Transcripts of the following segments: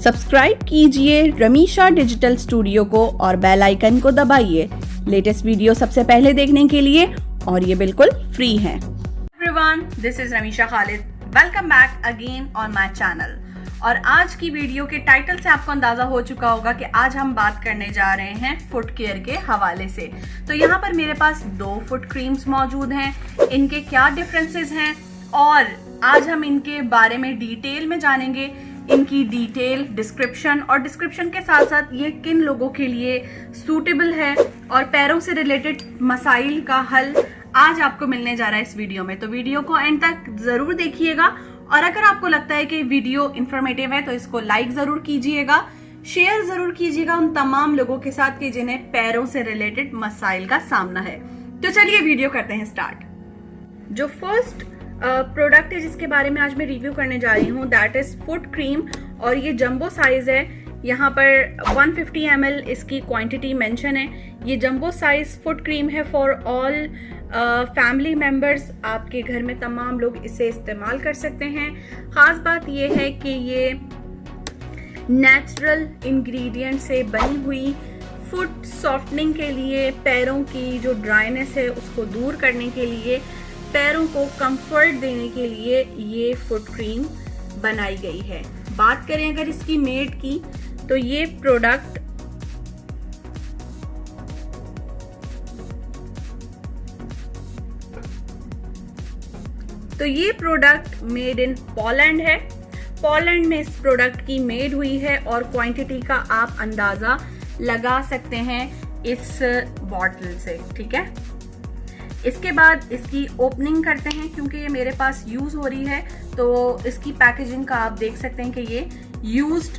Subscribe कीजिए रमीशा digital studio को और बेल आइकन को दबाइए लेटेस्ट वीडियो सबसे पहले देखने के लिए, और ये बिल्कुल फ्री है। Everyone, this is Ramisha Khalid. Welcome back again on my channel. और आज की वीडियो के टाइटल से आपको अंदाजा हो चुका होगा कि आज हम बात करने जा रहे हैं फुट केयर के हवाले से। तो यहाँ पर मेरे पास 2 फुट क्रीम्स मौजूद हैं, इनके क्या डिफरेंसेस हैं और आज हम इनके बारे में डिटेल में जानेंगे, इनकी डिटेल डिस्क्रिप्शन, और डिस्क्रिप्शन के साथ साथ ये किन लोगों के लिए सूटेबल है और पैरों से रिलेटेड मसाइल का हल आज आपको मिलने जा रहा है इस वीडियो में। तो वीडियो को एंड तक जरूर देखिएगा, और अगर आपको लगता है कि वीडियो इंफॉर्मेटिव है तो इसको लाइक जरूर कीजिएगा, शेयर जरूर कीजिएगा उन तमाम लोगों के साथ कि जिन्हें पैरों से रिलेटेड मसाइल का सामना है। तो चलिए वीडियो करते हैं स्टार्ट। जो फर्स्ट प्रोडक्ट है जिसके बारे में आज मैं रिव्यू करने जा रही हूँ, दैट इज फुट क्रीम, और ये जंबो साइज है। यहाँ पर 150 ml इसकी क्वांटिटी मेंशन है। ये जंबो साइज फुट क्रीम है फॉर ऑल फैमिली मेंबर्स। आपके घर में तमाम लोग इसे इस्तेमाल कर सकते हैं। खास बात ये है कि ये नेचुरल इंग्रेडिएंट से बनी हुई, फुट सॉफ्टनिंग के लिए, पैरों की जो ड्राइनेस है उसको दूर करने के लिए, पैरों को कंफर्ट देने के लिए ये फुट क्रीम बनाई गई है। बात करें अगर इसकी मेड की, तो ये प्रोडक्ट मेड इन पोलैंड है। पोलैंड में इस प्रोडक्ट की मेड हुई है और क्वांटिटी का आप अंदाजा लगा सकते हैं इस बॉटल से, ठीक है। इसके बाद इसकी ओपनिंग करते हैं, क्योंकि ये मेरे पास यूज हो रही है तो इसकी पैकेजिंग का आप देख सकते हैं कि ये यूज्ड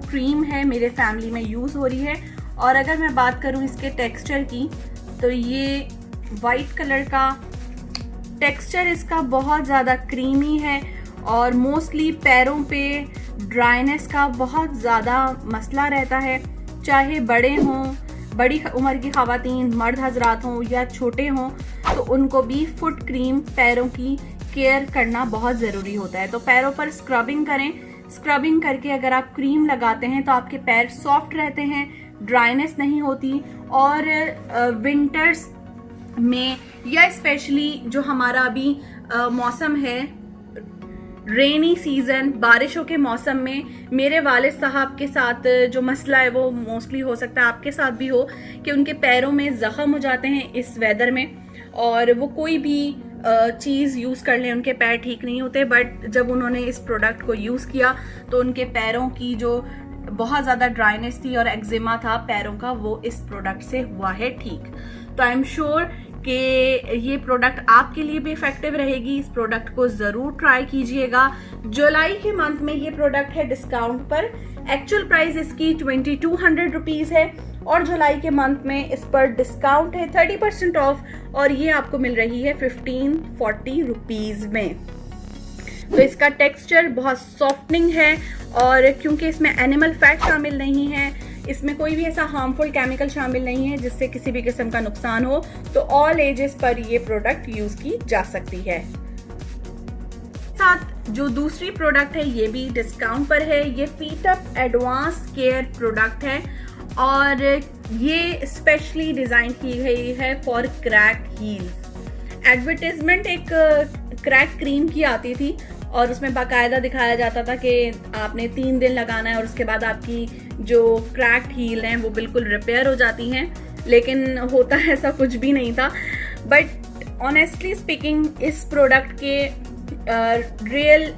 क्रीम है, मेरे फैमिली में यूज हो रही है। और अगर मैं बात करूं इसके टेक्सचर की, तो ये वाइट कलर का टेक्सचर इसका बहुत ज़्यादा क्रीमी है, और मोस्टली पैरों पे ड्राइनेस का बहुत ज़्यादा मसला रहता है। चाहे बड़े हों, बड़ी उम्र की खवातीन, मर्द हजरात हों या छोटे हों, तो उनको भी फुट क्रीम पैरों की केयर करना बहुत ज़रूरी होता है। तो पैरों पर स्क्रबिंग करें। स्क्रबिंग करके अगर आप क्रीम लगाते हैं तो आपके पैर सॉफ्ट रहते हैं, ड्राइनेस नहीं होती। और विंटर्स में या स्पेशली जो हमारा अभी मौसम है, रेनी सीजन, बारिशों के मौसम में, मेरे वालिद साहब के साथ जो मसला है वो मोस्टली हो सकता है आपके साथ भी हो, कि उनके पैरों में जख्म हो जाते हैं इस वेदर में, और वो कोई भी चीज़ यूज़ कर लें उनके पैर ठीक नहीं होते। बट जब उन्होंने इस प्रोडक्ट को यूज़ किया तो उनके पैरों की जो बहुत ज़्यादा ड्राइनेस थी और एक्जिमा था पैरों का, वो इस प्रोडक्ट से हुआ है ठीक। तो आई एम श्योर कि ये प्रोडक्ट आपके लिए भी इफेक्टिव रहेगी। इस प्रोडक्ट को ज़रूर ट्राई कीजिएगा। जुलाई के मंथ में ये प्रोडक्ट है डिस्काउंट पर। एक्चुअल प्राइस इसकी 2200 रुपीज़ है, और जुलाई के मंथ में इस पर डिस्काउंट है 30% ऑफ, और ये आपको मिल रही है 1540 रुपीज़ में। तो इसका टेक्सचर बहुत सॉफ्टनिंग है, और क्योंकि इसमें एनिमल फैट शामिल नहीं है, इसमें कोई भी ऐसा हार्मफुल केमिकल शामिल नहीं है जिससे किसी भी किस्म का नुकसान हो, तो ऑल एजेस पर ये प्रोडक्ट यूज की जा सकती है। साथ जो दूसरी प्रोडक्ट है ये भी डिस्काउंट पर है। ये feet up advance care product है, और ये स्पेशली डिजाइन की गई है फॉर क्रैक हील्स। एडवर्टाइजमेंट एक क्रैक क्रीम की आती थी, और उसमें बाकायदा दिखाया जाता था कि आपने 3 दिन लगाना है और उसके बाद आपकी जो क्रैक्ड हील हैं वो बिल्कुल रिपेयर हो जाती हैं, लेकिन होता ऐसा कुछ भी नहीं था। बट ऑनेस्टली स्पीकिंग, इस प्रोडक्ट के रियल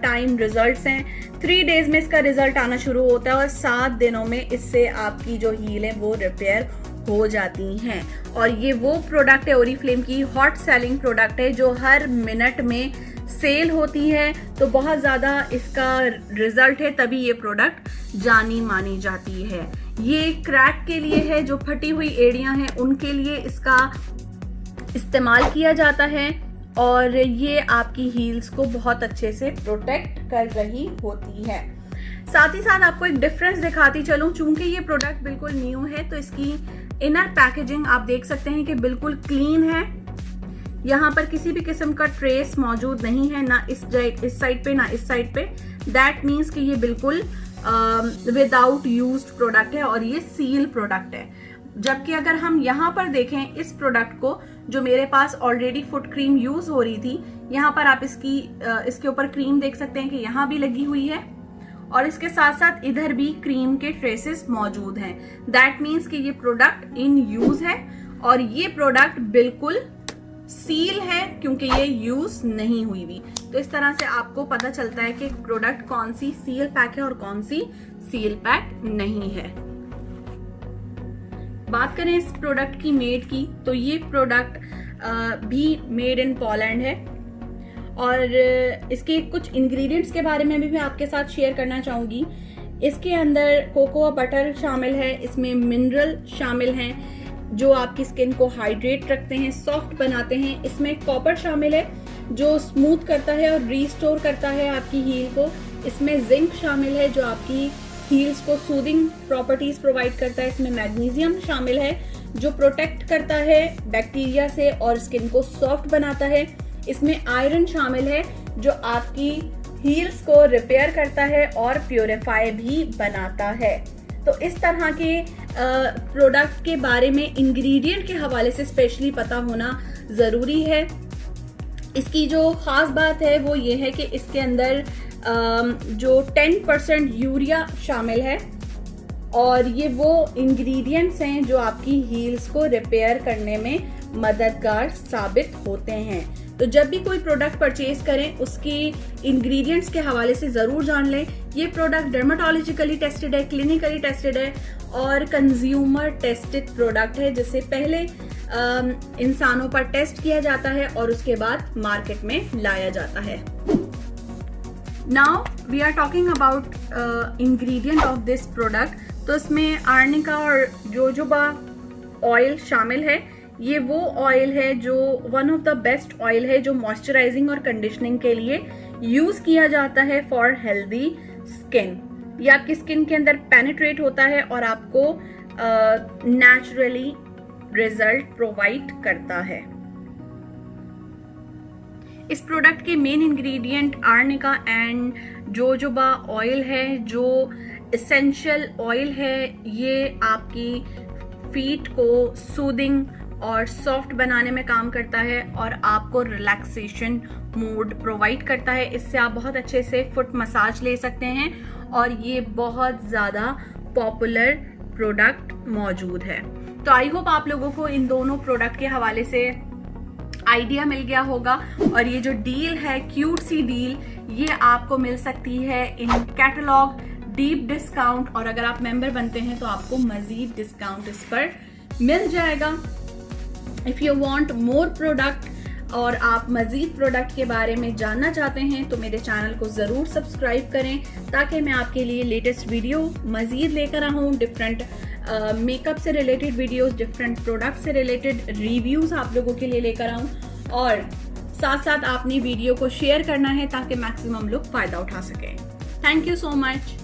टाइम रिजल्ट्स हैं। 3 डेज में इसका रिजल्ट आना शुरू होता है, और 7 दिनों में इससे आपकी जो हील है वो रिपेयर हो जाती हैं। और ये वो प्रोडक्ट है, ओरिफ्लेम की हॉट सेलिंग प्रोडक्ट है, जो हर मिनट में सेल होती है। तो बहुत ज़्यादा इसका रिजल्ट है, तभी ये प्रोडक्ट जानी मानी जाती है। ये क्रैक के लिए है, जो फटी हुई एड़ियां हैं उनके लिए इसका इस्तेमाल किया जाता है, और ये आपकी हील्स को बहुत अच्छे से प्रोटेक्ट कर रही होती है। साथ ही साथ आपको एक डिफरेंस दिखाती चलूं, चूंकि ये प्रोडक्ट बिल्कुल न्यू है तो इसकी इनर पैकेजिंग आप देख सकते हैं कि बिल्कुल क्लीन है। यहाँ पर किसी भी किस्म का ट्रेस मौजूद नहीं है, ना इस साइड पे ना इस साइड पे। दैट मीन्स कि ये बिल्कुल विदाउट यूज्ड प्रोडक्ट है और ये सील प्रोडक्ट है। जबकि अगर हम यहाँ पर देखें इस प्रोडक्ट को, जो मेरे पास ऑलरेडी फुट क्रीम यूज हो रही थी, यहाँ पर आप इसके ऊपर क्रीम देख सकते हैं कि यहाँ भी लगी हुई है और इसके साथ साथ इधर भी क्रीम के ट्रेसेस मौजूद हैं। दैट मीन्स कि ये प्रोडक्ट इन यूज है और ये प्रोडक्ट बिल्कुल सील है क्योंकि ये यूज नहीं हुई भी। तो इस तरह से आपको पता चलता है कि प्रोडक्ट कौन सी सील पैक है और कौन सी सील पैक नहीं है। बात करें इस प्रोडक्ट की मेड की, तो ये प्रोडक्ट भी मेड इन पोलैंड है और इसके कुछ इंग्रेडिएंट्स के बारे में भी मैं आपके साथ शेयर करना चाहूंगी। इसके अंदर कोकोआ बटर शामिल है, इसमें मिनरल शामिल हैं जो आपकी स्किन को हाइड्रेट रखते हैं, सॉफ्ट बनाते हैं। इसमें कॉपर शामिल है जो स्मूथ करता है और रिस्टोर करता है आपकी हील को। इसमें जिंक शामिल है जो आपकी हील्स को सूदिंग प्रॉपर्टीज प्रोवाइड करता है। इसमें मैग्नीशियम शामिल है जो प्रोटेक्ट करता है बैक्टीरिया से और स्किन को सॉफ्ट बनाता है। इसमें आयरन शामिल है जो आपकी हील्स को रिपेयर करता है और प्योरीफाई भी बनाता है। तो इस तरह के प्रोडक्ट के बारे में इंग्रेडिएंट के हवाले से स्पेशली पता होना ज़रूरी है। इसकी जो खास बात है वो ये है कि इसके अंदर जो 10% यूरिया शामिल है और ये वो इंग्रेडिएंट्स हैं जो आपकी हील्स को रिपेयर करने में मददगार साबित होते हैं। तो जब भी कोई प्रोडक्ट परचेज करें उसकी इंग्रेडिएंट्स के हवाले से ज़रूर जान लें। ये प्रोडक्ट डर्माटोलॉजिकली टेस्टेड है, क्लिनिकली टेस्टेड है और कंज्यूमर टेस्टेड प्रोडक्ट है, जिसे पहले इंसानों पर टेस्ट किया जाता है और उसके बाद मार्केट में लाया जाता है। Now we are talking about ingredient of this product. तो इसमें आर्निका और जोजोबा ऑयल शामिल है। ये वो ऑयल है जो one of the best oil है जो मॉइस्चराइजिंग और कंडीशनिंग के लिए यूज किया जाता है फॉर हेल्दी स्किन। ये आपकी स्किन के अंदर पेनिट्रेट होता है और आपको नेचुरली रिजल्ट प्रोवाइड करता है। इस प्रोडक्ट के main ingredient arnica and jojoba oil है जो एसेंशियल ऑयल है। ये आपकी फीट को सूदिंग और सॉफ्ट बनाने में काम करता है और आपको रिलैक्सेशन मूड प्रोवाइड करता है। इससे आप बहुत अच्छे से फुट मसाज ले सकते हैं और ये बहुत ज़्यादा पॉपुलर प्रोडक्ट मौजूद है। तो आई होप आप लोगों को इन दोनों प्रोडक्ट के हवाले से आइडिया मिल गया होगा और ये जो डील है, क्यूट सी डील, ये आपको मिल सकती है इन कैटलॉग डीप डिस्काउंट और अगर आप मेंबर बनते हैं तो आपको मजीद डिस्काउंट इस पर मिल जाएगा। If you want more product और आप मजीद प्रोडक्ट के बारे में जानना चाहते हैं तो मेरे चैनल को ज़रूर सब्सक्राइब करें ताकि मैं आपके लिए लेटेस्ट वीडियो मजीद लेकर आऊँ। डिफरेंट मेकअप से रिलेटेड वीडियोस, डिफरेंट प्रोडक्ट से रिलेटेड रिव्यूज़ आप लोगों के लिए लेकर आऊँ और साथ साथ आपने वीडियो को शेयर करना है ताकि मैक्सिमम लोग फ़ायदा उठा सकें। Thank you so much.